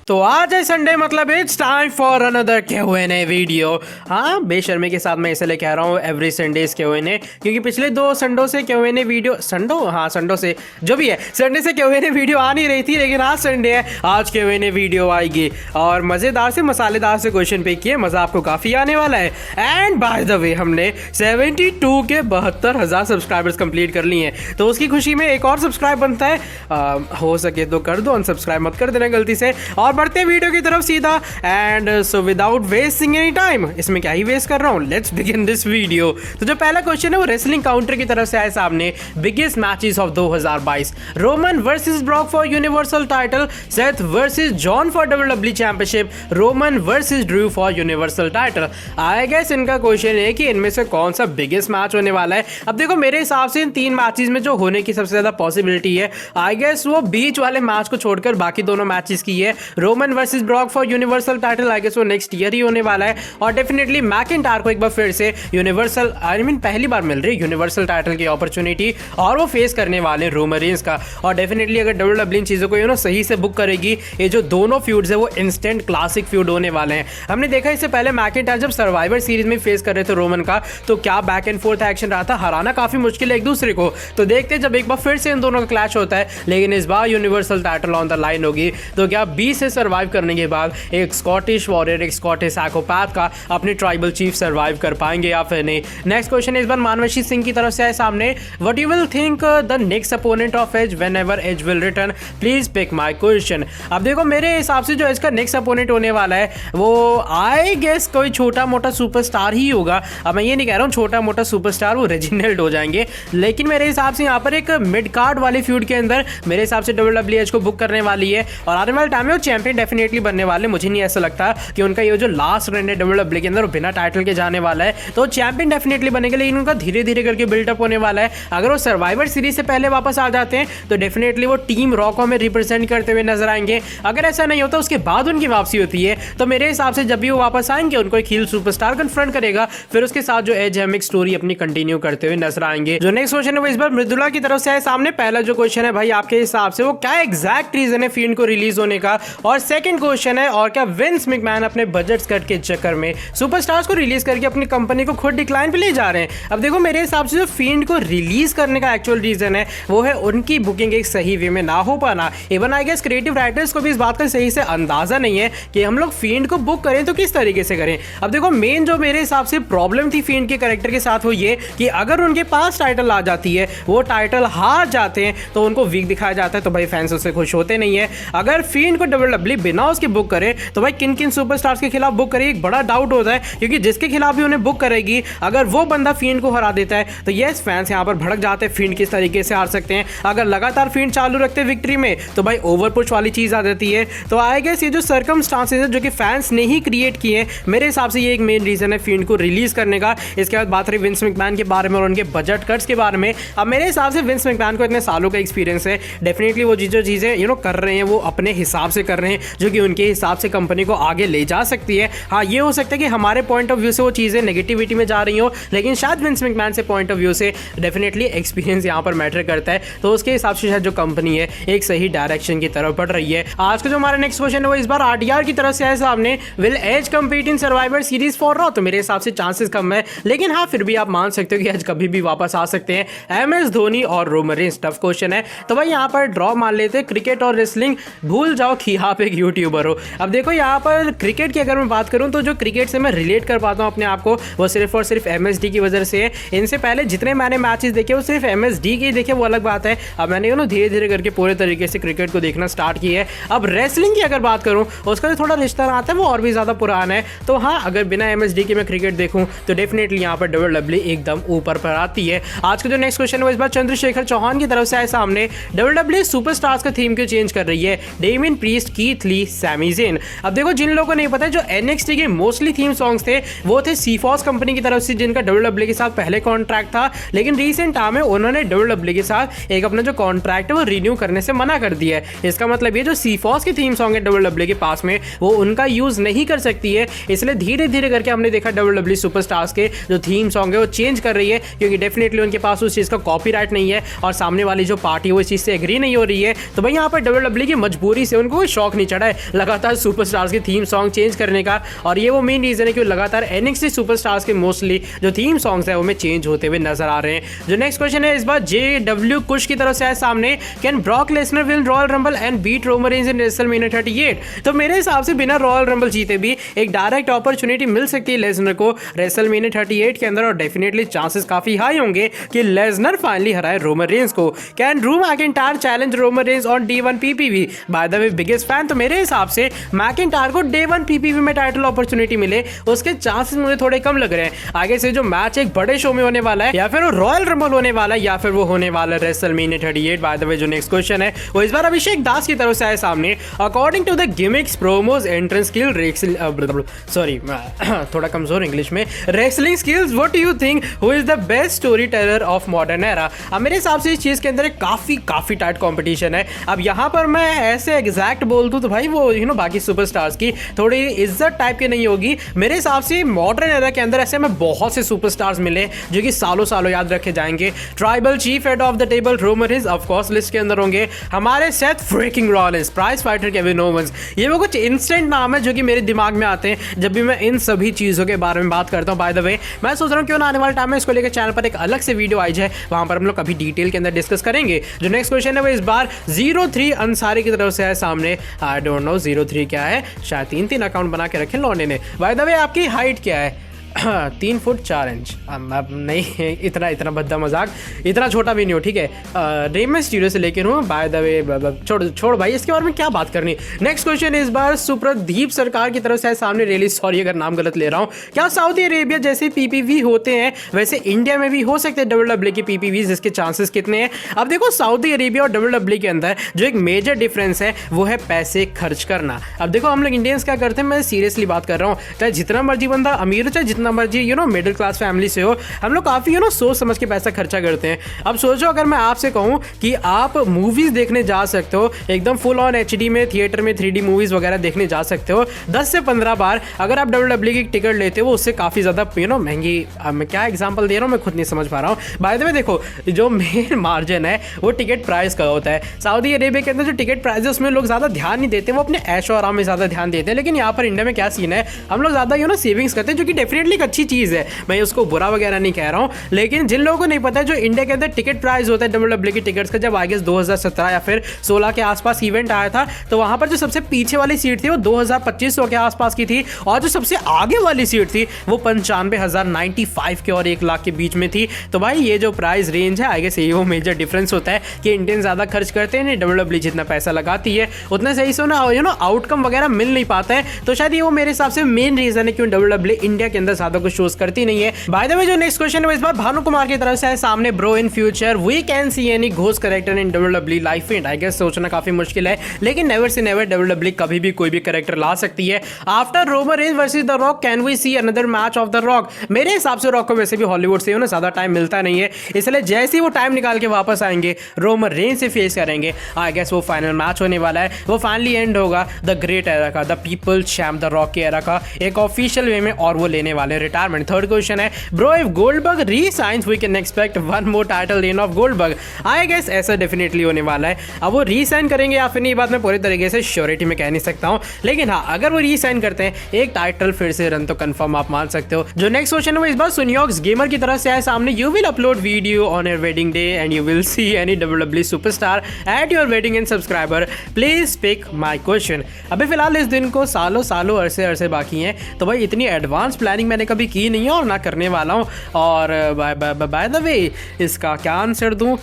तो आज है संडे, मतलब it's time for another Q&A video. हाँ, बेशर्मी के साथ मैं इसलिए कह रहा हूँ एवरी संडे Q&A, क्योंकि पिछले 2 संडों से Q&A वीडियो संडों से जो भी है संडे से Q&A वीडियो आ नहीं रही थी, लेकिन आज संडे है, आज Q&A वीडियो आएगी और मज़ेदार से मसालेदार से क्वेश्चन पिक किए, मज़ा आपको काफ़ी आने वाला है। एंड बाय द वे हमने 72 के 72,000 सब्सक्राइबर्स कंप्लीट कर लिए हैं, तो उसकी खुशी में एक और सब्सक्राइब बनता है। हो सके तो कर दो, अनसब्सक्राइब मत कर देना गलती से। और बढ़ते हैं वीडियो की तरफ सीधा। And so without wasting any time, इसमें क्या ही वेस्ट कर रहा हूँ, लेट्स बिगिन दिस वीडियो। तो जो पहला क्वेश्चन है वो रेसलिंग काउंटर की तरफ से आए सामने। Biggest matches of 2022, Roman versus Brock for universal title, Seth versus John for WWE championship, Roman versus Drew for universal title. I guess इनका क्वेश्चन है कि इनमें से कौन सा बिगेस्ट मैच होने वाला है। अब देखो मेरे हिसाब से इन 3 मैचेस में जो होने की सबसे ज्यादा पॉसिबिलिटी है, आई गेस वो बीच वाले मैच को छोड़कर बाकी दोनों मैचेस की है। Roman versus Brock for universal title I guess वो नेक्स्ट ईयर ही होने वाला है, और डेफिनेटली मैकिंटायर को एक बार फिर से यूनिवर्सल पहली बार मिल रही है यूनिवर्सल टाइटल की अपॉर्चुनिटी, और वो फेस करने वाले रोमन रेंस का। और डेफिनेटली अगर WWE इन चीज़ों को सही से बुक करेगी, ये जो दोनों फ्यूड्स है वो इंस्टेंट क्लासिक फ्यूड होने वाले हैं। हमने देखा इससे पहले मैकिंटायर जब सर्वाइवर सीरीज में फेस कर रहे थे रोमन का, तो क्या बैक एंड फोर्थ एक्शन रहा था, हराना काफी मुश्किल है एक दूसरे को। तो देखते हैं जब एक बार फिर से इन दोनों का क्लैश होता है, लेकिन इस बार universal title on the line होगी, तो क्या 20 से सर्वाइव करने के बाद एक स्कॉटिश वॉरियर, एक स्कॉटिश साइकोपैथ का अपने ट्राइबल चीफ सर्वाइव कर पाएंगे या फिर नहीं। नेक्स्ट क्वेश्चन इस बार मानवशी सिंह की तरफ से है सामने। What you will think the next opponent of Edge whenever Edge will return, please pick my question. अब देखो मेरे हिसाब से जो इसका नेक्स्ट अपोनेंट होने वाला है वो आई गेस कोई छोटा मोटा सुपरस्टार ही होगा। अब मैं ये नहीं कह रहा हूँ छोटा मोटा सुपरस्टार वो रेजिनाल्ड हो जाएंगे, लेकिन मेरे हिसाब से यहाँ पर एक मिड कार्ड वाले फ्यूड के अंदर मेरे हिसाब से WWE को बुक करने वाली है, और आने वाले टाइम में वो चैंपियन डेफिनेटली बनने वाले। मुझे नहीं ऐसा लगता कि उनका ये जो लास्ट रन है WWE के अंदर वो बिना टाइटल के जाने वाला है, तो चैंपियन डेफिनेटली बनेगा, लेकिन उनका धीरे धीरे करके बिल्डअप होने वाला है। अगर वो सर्वाइवर सीरीज से पहले वापस आ जाते हैं तो डेफिनेटली वो टीम रॉको में रिप्रेजेंट करते हुए नजर आएंगे। अगर ऐसा नहीं होता उसके बाद उनकी वापसी होती है, तो मेरे हिसाब से जब भी वो वापस आएंगे उनको एक हील सुपरस्टार कन्फ्रंट करेगा, फिर उसके साथ जो एज हम एक स्टोरी अपनी कंटिन्यू करते हुए नजर आएंगे। जो नेक्स्ट क्वेश्चन है वो इस बार मृदुला की तरफ से है सामने। पहला जो क्वेश्चन है भाई आपके हिसाब से वो क्या एग्जैक्ट रीजन है फील्ड को रिलीज होने का, और सेकंड क्वेश्चन है और क्या विंस मैकमैन अपने बजट कट के चक्कर में सुपरस्टार्स को रिलीज करके अपनी कंपनी को खुद डिक्लाइन पे ले जा रहे हैं। अब देखो मेरे हिसाब से जो फील्ड को रिलीज करने का एक्चुअल रीजन है वो है उनकी बुकिंग एक सही वे में ना हो पाना। Even I guess creative writers को भी इस बात का सही से अंदाजा नहीं है कि हम लोग फील्ड को बुक करें तो किस तरीके से करें। अब देखो मेन जो मेरे हिसाब से प्रॉब्लम थी फील्ड के कैरेक्टर के साथ वो ये कि अगर उनके पास टाइटल आ जाती है, वो टाइटल हार जाते हैं तो उनको वीक दिखाया जाता है, तो भाई फैंस उससे खुश होते नहीं है। अगर फील्ड को WWE बिना उसके बुक करे तो भाई किन किन सुपरस्टार्स के खिलाफ बुक करे, एक बड़ा डाउट होता है, क्योंकि जिसके खिलाफ भी उन्हें बुक करेगी अगर वो बंदा फील्ड को हरा देता है तो यस फैंस यहां पर भड़क जाते हैं फील्ड किस तरीके से हार सकते हैं। अगर लगातार फील्ड चालू रखते हैं विक्ट्री में तो भाई ओवर पुश वाली चीज आ जाती है। तो आई गेस ये जो सर्कमस्टांसेस है जो कि फैंस ने ही क्रिएट किए, मेरे हिसाब से ये एक मेन रीजन है फील्ड को रिलीज करने का। इसके बाद बात रही विंस मैकमैन के बारे में और उनके बजट कट्स के बारे में। अब मेरे हिसाब से विंस मैकमैन को इतने सालों का एक्सपीरियंस है, डेफिनेटली वो जो चीजें कर रहे हैं वो अपने हिसाब से कर रहे हैं जो कि उनके हिसाब से कंपनी को आगे ले जा सकती है। हाँ, ये हो सकता है कि हमारे पॉइंट ऑफ व्यू से वो चीजें नेगेटिविटी में जा रही हो, लेकिन शायद विंस मैकमैन से पॉइंट ऑफ व्यू से डेफिनेटली एक्सपीरियंस यहाँ पर मैटर करता है, तो उसके हिसाब से शायद जो कंपनी है एक सही डायरेक्शन की तरफ बढ़ रही है। आज का जो हमारा नेक्स्ट क्वेश्चन है वो इस बार RDR की तरफ से है सामने। Will Edge compete in Survivor Series for Raw? तो मेरे हिसाब से चांसेस कम है, लेकिन हाँ फिर भी आप मान सकते हो कि एज कभी भी वापस आ सकते हैं। MS धोनी और रोमन रेंस, टफ क्वेश्चन है, तो भाई यहाँ पर ड्रॉ मान लेते हैं। क्रिकेट और रेसलिंग भूल जाओ कि आप एक यूट्यूबर हो। अब देखो यहाँ पर क्रिकेट की अगर मैं बात करूँ तो जो क्रिकेट से मैं रिलेट कर पाता हूँ अपने आप को वो सिर्फ और सिर्फ MSD की वजह से है। इनसे पहले जितने मैंने मैचेस देखे वो सिर्फ MSD के ही देखे, वो अलग बात है। अब मैंने धीरे धीरे करके पूरे तरीके से क्रिकेट को देखना स्टार्ट किया है। अब रेसलिंग की अगर बात करूँ उसका जो थोड़ा रिश्ता आता है वो और भी ज़्यादा पुराना है। तो हाँ, अगर बिना MSD के मैं क्रिकेट देखूँ तो डेफिनेटली यहाँ पर WWE एकदम ऊपर पर आती है। आज का जो नेक्स्ट क्वेश्चन है वो इस बार चंद्रशेखर चौहान की तरफ से आए सामने। WWE सुपरस्टार्स का थीम क्यों चेंज कर रही है? Damian Priest, Keith Lee, Sami Zayn. अब देखो जिन लोगों को नहीं पता, जो NXT के मोस्टली थीम सॉन्ग्स थे वो थे सीफॉस कंपनी की तरफ से, जिनका WWE के साथ पहले कॉन्ट्रैक्ट था, लेकिन रीसेंट टाइम में उन्होंने WWE के साथ एक अपना जो कॉन्ट्रैक्ट है वो रिन्यू करने से मना कर दिया है। इसका मतलब ये जो सीफॉस की थीम सॉन्ग है WWE के पास में वो उनका यूज नहीं कर सकती है, इसलिए धीरे धीरे करके हमने देखा WWE सुपरस्टार्स के जो थीम सॉन्ग है वो चेंज कर रही है, क्योंकि डेफिनेटली उनके पास उस चीज़ का कॉपीराइट नहीं है और सामने वाली जो पार्टी वो इस चीज़ से एग्री नहीं हो रही है। तो भाई यहाँ पर WWE की मजबूरी से उनको शौक शौक नहीं चढ़ा है लगातार सुपरस्टार्स के थीम सॉन्ग चेंज करने का, और ये वो मेन रीजन है कि लगातार NXT सुपरस्टार्स के मोस्टली जो थीम सॉन्ग्स है वो में चेंज होते हुए नजर आ रहे हैं। जो नेक्स्ट क्वेश्चन है इस बार JW कुश की तरफ से आया सामने, can Brock Lesnar win Royal Rumble and beat Roman Reigns in WrestleMania 38? तो मेरे हिसाब से बिना रॉयल रंबल जीते भी एक डायरेक्ट अपॉर्चुनिटी मिल सकती है लेसनर को रेसलमेनिया 38 के अंदर, और डेफिनेटली चांसेस काफी हाई होंगे कि लेसनर फाइनली हराए रोमन रेंज को। Can Drew McIntyre challenge Roman Reigns on day 1 PPV? By the way biggest fan, तो मेरे हिसाब से मैकिंटायर को डे 1 PPV में टाइटल अपॉर्चुनिटी मिले उसके चांसेस मुझे थोड़े कम लग रहे हैं। आगे से जो मैच एक बड़े शो में होने वाला है, या फिर वो रॉयल रंबल होने वाला है, या फिर वो होने वाला है रेसलमेनिया 38। बाय द वे जो नेक्स्ट क्वेश्चन है वो इस बार अभिषेक दास की तरफ से आए सामने, according to the gimmicks promos entrance skill sorry थोड़ा कमजोर इंग्लिश में, wrestling skills, what do you think who is the best story teller of modern era? अब मेरे हिसाब से इस चीज के अंदर एक काफी टाइट कंपटीशन है। अब यहाँ पर मैं ऐसे एग्जैक्ट बोल दूं तो भाई वो बाकी सुपरस्टार्स की थोड़ी इज्जत टाइप की नहीं होगी। मेरे हिसाब से मॉडर्न एरा के अंदर ऐसे में बहुत से सुपरस्टार्स मिले जो कि सालों सालों याद रखे जाएंगे। Tribal chief head of the table Roman Reigns of course list के अंदर होंगे। हमारे Seth freaking Rollins, prize fighter Kevin Owens, ये वो कुछ इंस्टेंट नाम है जो कि मेरे दिमाग में आते हैं जब भी मैं इन सभी चीजों के बारे में बात करता हूं। बाय द वे मैं सोच रहा हूं क्यों ना आने वाले टाइम में इसको लेकर चैनल पर एक अलग से वीडियो आई जाए, वहां पर हम लोग कभी डिटेल के अंदर डिस्कस करेंगे। जो नेक्स्ट क्वेश्चन है वो इस बार 03 अंसारी की तरफ से है सामने। आई डोंट नो 03 क्या है, शायद 3 अकाउंट बना के रखे लौंडे ने। बाय द वे आपकी हाइट क्या है? 3 फुट 4 इंच। अब नहीं इतना भद्दा मजाक, इतना छोटा भी नहीं हो, ठीक है। रेमन स्टूडियो से लेकर हूँ। बाय द वे छोड़ भाई, इसके बारे में क्या बात करनी। नेक्स्ट क्वेश्चन इस बार सुप्रदीप सरकार की तरफ से है सामने। रियली सॉरी अगर नाम गलत ले रहा हूँ। क्या सऊदी अरेबिया जैसे PPV होते हैं वैसे इंडिया में भी हो सकते हैं WWE की PPV, जिसके चांसेस कितने हैं? अब देखो सऊदी अरेबिया और WWE के अंदर जो एक मेजर डिफरेंस है वो है पैसे खर्च करना। अब देखो हम लोग इंडियंस क्या करते हैं, मैं सीरियसली बात कर रहा हूँ, चाहे जितना मर्जी बंदा अमीर हो चाहे जितना मर्जी मिडिल क्लास फैमिली से हो, हम लोग काफी सोच समझ के पैसा खर्चा करते हैं। अब सोचो अगर मैं आपसे कहूं कि आप मूवीज देखने जा सकते हो एकदम फुल ऑन HD में, थिएटर में 3D मूवीज वगैरह देखने जा सकते हो 10 से 15 बार। अगर आप WWE की टिकट लेते हो उससे काफी ज्यादा महंगी। मैं क्या एग्जांपल दे रहा हूं मैं खुद नहीं समझ पा रहा हूं। बाय द वे देखो जो मेन मार्जिन है वो टिकट प्राइस का होता है। सऊदी अरेबिया के अंदर जो टिकट प्राइस है उसमें लोग ज्यादा ध्यान नहीं देते, वो अपने ऐशो आराम में ज्यादा ध्यान देते हैं। लेकिन यहाँ पर इंडिया में क्या सीन है, हम लोग ज्यादा सेविंग्स करते हैं, जो कि डेफिनेटली एक अच्छी चीज है, मैं उसको बुरा वगैरह नहीं कह रहा हूं। लेकिन जिन लोगों को नहीं पता है जो इंडिया के अंदर टिकट प्राइस होता है WWE की टिकट्स का, जब आई गेस 2017 या फिर 16 के आसपास इवेंट आया था तो वहां पर जो सबसे पीछे वाली सीट थी वो 2500 के आसपास की थी, और जो सबसे आगे वाली सीट थी वो 95,095 के और 1 लाख के बीच में थी। तो भाई ये जो प्राइस रेंज है आई गेस ये वो मेजर डिफरेंस होता है कि इंडियन ज्यादा खर्च करते हैं, WWE जितना पैसा लगाती है उतना सही से आउटकम वगैरह मिल नहीं पाता है। तो शायद ये वो मेरे हिसाब से मेन रीजन है क्यों WWE इंडिया के अंदर ज्यादा कुछ शोज करती नहीं है। बाय द वे जो नेक्स्ट क्वेश्चन है इस बार भानु कुमार की तरफ से है सामने। Bro in future we can see any ghost character in WWE life event? I guess सोचना काफी मुश्किल है, लेकिन नेवर से नेवर WWE कभी भी कोई भी कैरेक्टर ला सकती है। After Roman Reigns versus the Rock can we see another match of the Rock? मेरे हिसाब से रॉक को वैसे भी हॉलीवुड से ज्यादा टाइम मिलता नहीं है, इसलिए जैसे ही वो टाइम निकाल के वापस आएंगे रोमन रेंज से फेस करेंगे। आई गेस वो फाइनल मैच होने वाला है, वो फाइनली एंड होगा द ग्रेट एरा का, the people champ the Rock के एरा का एक ऑफिशियल वे में, और वो लेने वाले रिटायरमेंट। थर्ड क्वेश्चन है bro if Goldberg resigns we can expect one more title reign of Goldberg? I guess ऐसा डेफिनेटली होने वाला है। अब वो री-साइन करेंगे या फिर नहीं, बात मैं पूरी तरीके से श्योरिटी में कह नहीं सकता हूं, लेकिन हाँ अगर वो री-साइन करते हैं एक टाइटल फिर से रन तो कंफर्म आप मान सकते हो। जो नेक्स्ट क्वेश्चन है वो इस बार सुनियोक्स गेमर की तरफ से आए सामने। You will upload video on your wedding day and you will see any WWE superstar at your wedding and subscriber, please pick my question. अभी फिलहाल इस दिन को सालों अरसे बाकी हैं, तो भाई इतनी एडवांस प्लानिंग मैंने कभी की नहीं है और ना करने वाला हूँ। और बाय द वे इसका क्या आंसर दूँ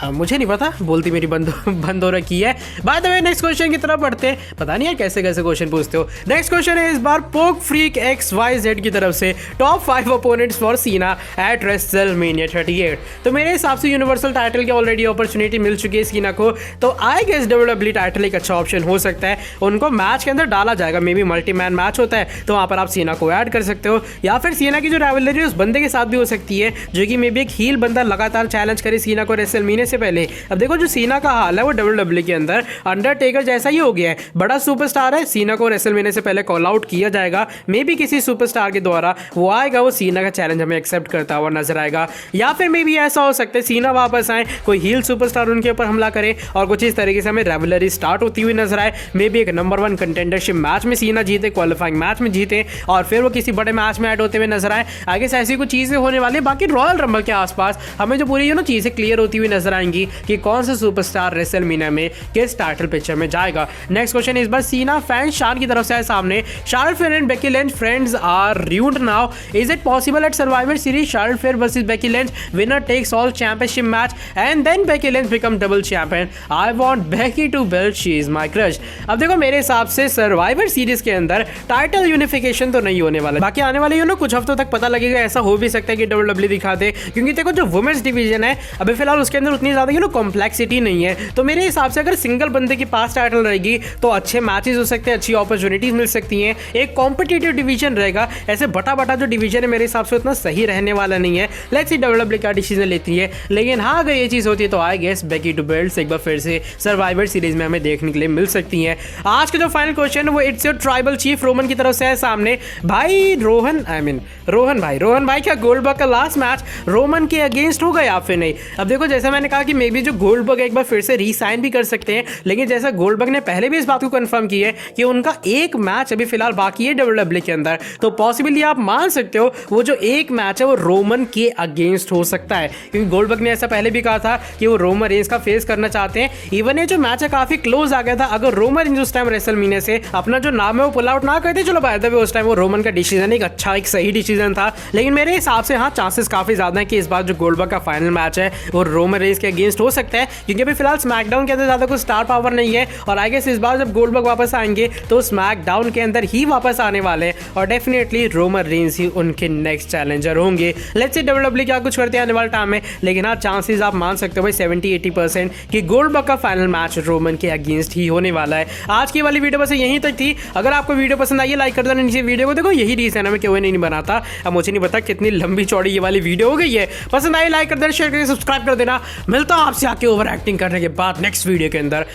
मुझे नहीं पता, बोलती मेरी बंद हो रखी है। By the way next question की तरफ बढ़ते हैं, पता नहीं है कैसे क्वेश्चन पूछते हो। नेक्स्ट क्वेश्चन है इस बार पोक फ्रीक XYZ की तरफ से। टॉप 5 ओपोनेंट्स फॉर सीना एट रेसलमेनिया 38। तो मेरे हिसाब से यूनिवर्सल टाइटल की ऑलरेडी अपॉर्चुनिटी मिल चुकी है सीना को, तो आई गेस WWE टाइटल एक अच्छा ऑप्शन हो सकता है। उनको मैच के अंदर डाला जाएगा, may be multi man match होता है तो वहां पर आप सीना को ऐड कर सकते हो, या फिर सीना की जो राइवलरी उस बंदे के साथ भी हो सकती है जो कि मे बी एक हील बंदा लगातार चैलेंज करे सीना को रेसलमेनिया से पहले। अब देखो जो सीना का हाल है वो WWE के अंदर अंडरटेकर जैसा ही हो गया है। बड़ा सुपरस्टार है, सीना को रेसलमेनिया से पहले कॉल आउट किया जाएगा, मे बी किसी सुपरस्टार के द्वारा वो आएगा, वो सीना का चैलेंज हमें एक्सेप्ट करता हुआ नजर आएगा। या फिर मे बी ऐसा हो सकता है सीना वापस आए, कोई हील सुपरस्टार उनके ऊपर हमला करे और कुछ इस तरीके से हमें रेवलरी स्टार्ट होती हुई नजर आए। मे बी एक नंबर 1 कंटेंडरशिप मैच में सीना जीते, क्वालिफाइंग मैच में जीते और फिर वो किसी बड़े मैच में ऐड होते हुए नजर आए। आगे से ऐसी कुछ चीजें होने वाली है। बाकी रॉयल रंबल के आसपास हमें जो पूरी चीजें क्लियर होती हुई नजर आएंगी कि कौन सा सुपरस्टार रेसलमेनिया में किस टाइटल पिक्चर में जाएगा। नेक्स्ट क्वेश्चन इस बार सीना फैन शान की तरफ से है सामने। Charlotte Flair and Becky Lynch friends are reunited now, is it possible at Survivor Series Charlotte Flair versus Becky Lynch, winner takes all championship match and then Becky Lynch become double champion? I want Becky two belt, she is my crush. अब देखो मेरे हिसाब से survivor series के अंदर title unification तो नहीं होने वाला, बाकी आने वाले कुछ हफ्तों तक पता लगेगा। ऐसा हो भी सकता है कि WWE दिखा दे, क्योंकि देखो जो वुमेन्स डिवीजन है अभी फिलहाल उसके अंदर उतनी ज्यादा कॉम्प्लेक्सिटी नहीं है। तो मेरे हिसाब से अगर सिंगल बंदे के पास टाइटल रहेगी तो अच्छे मैचेस हो सकते हैं, अच्छी अपॉर्चुनिटीज मिल सकती हैं, एक कॉम्पिटिटिव डिवीजन रहेगा। ऐसे बटा बटा जो डिवीजन है मेरे हिसाब से उतना सही रहने वाला नहीं है। लेट्स सी WWE क्या डिसीजन लेती है, लेकिन हाँ अगर ये चीज होती है तो I guess Becky two belt एक बार फिर से सर्वाइवर सीरीज में हमें देखने के लिए मिल सकती है। आज का जो फाइनल क्वेश्चन वो it's your tribal chief Roman की तरफ से है सामने। भाई रोहन भाई क्या गोल्डबर्ग का लास्ट मैच रोमन के अगेंस्ट होगा या फिर नहीं? अब देखो जैसा मैंने कहा कि मे बी जो गोल्डबर्ग एक बार फिर से रीसाइन भी कर सकते हैं, लेकिन जैसा गोल्डबर्ग ने पहले भी इस बात को कंफर्म की है कि उनका एक मैच अभी फिलहाल बाकी है WWE के अंदर, तो पॉसिबली आप मान सकते हो वो जो एक मैच है वो रोमन के अगेंस्ट हो सकता है, क्योंकि गोल्डबर्ग ने ऐसा पहले भी कहा था कि वो रोमन रेंज का फेस करना चाहते हैं। इवन ये जो मैच है काफी क्लोज आ गया था। अगर रोमन रेंज उस टाइम रेसलमेनिया से अपना जो नाम है वो पुल आउट ना करते, चलो बाय द वे उस टाइम वो रोमन का डिसीजन एक अच्छा एक सही डिसीजन था, लेकिन मेरे हिसाब से हाँ चांसेस काफी ज्यादा है कि इस बार जो गोल्डबर्ग का फाइनल मैच है वो रोमन रेंज के अगेंस्ट हो सकता है, क्योंकि अभी फिलहाल स्मैकडाउन के अंदर ज्यादा कुछ स्टार पावर नहीं है और आई गेस इस बार जब गोल्डबर्ग वापस आएंगे तो स्मैकडाउन के अंदर ही वापस आने वाले हैं और डेफिनेटली रोमन रेंज ही उनके नेक्स्ट चैलेंजर होंगे। लेट्स सी WWE क्या कुछ करते हैं आने वाले टाइम में, लेकिन हाँ चांसेस आप मान सकते हो भाई 70-80% कि गोल्डबर्ग का फाइनल मैच रोमन के अगेंस्ट ही होने वाला है। आज की वाली वीडियो बस यहीं तक थी। अगर आपको वीडियो पसंद आई है लाइक कर देना नीचे वीडियो को। देखो यही रीजन है मैं क्यों नहीं बनाता, अब मुझे नहीं पता कितनी लंबी चौड़ी ये वाली वीडियो हो गई है। पसंद आई लाइक कर देना, शेयर करके सब्सक्राइब कर देना। मिलता हूं आपसे आके ओवर एक्टिंग करने के बाद नेक्स्ट वीडियो के अंदर।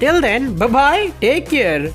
Till then bye bye, take care.